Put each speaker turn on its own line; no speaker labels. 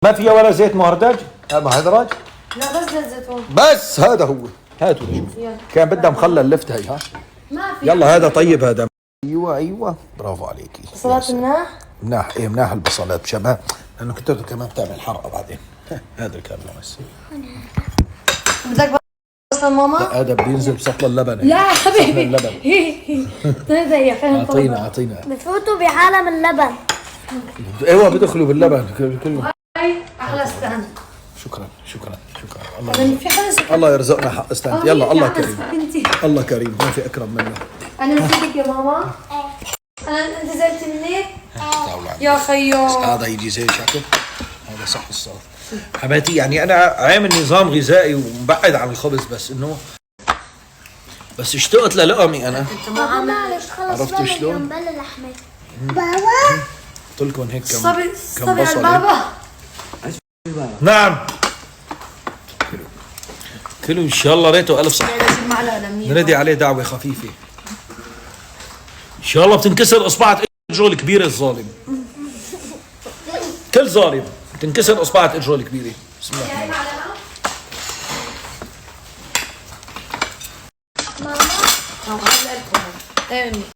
ما فيها ولا زيت مهردج؟ مهدرج؟
لا بس زيت زيتون.
بس هذا هو. هاتوا لي. كان بدها مخلل لفت هي ها.
ما في.
يلا هذا طيب هذا. ايوه ايوه برافو عليكي.
صلاة مناح؟
مناح ايه مناح البصلات بشبه لانه كنت كمان بتعمل حرقه بعدين. هذا الكامل بس.
بدك بصل ماما؟
لا هذا بينزل بسطل اللبن.
لا حبيبي.
اللبن.
اعطينا
اعطينا.
بفوتوا بعالم اللبن.
ايوه بدخلوا باللبن كله.
هاي احلى ستاند.
شكرا شكرا شكرا
يعني في حدا
الله يرزقنا حق استانت. يلا الله كريم.
بنتي.
الله كريم ما في اكرم منه.
انا نسيتك يا ماما. انت زعلت مني؟
تعالوا
يا خيو.
هذا يجي زي شكل. هذا صح الصوت. حماتي يعني انا عامل نظام غذائي ومبعد عن الخبز بس انه بس اشتقت للقمي انا.
معلش خلص.
عرفتوا شلون؟
بلا لحمة. بابا.
قلت لكم هيك
صبي
كم
صبي على
بصل.
بابا.
نعم كلوا ان شاء الله ريته الف صح. نريد عليه دعوه خفيفه ان شاء الله بتنكسر اصبعة اجره الكبيره الظالم. كل ظالم تنكسر اصبعة اجره الكبيره. بسم الله الرحمن الرحيم.
ماما.
ماما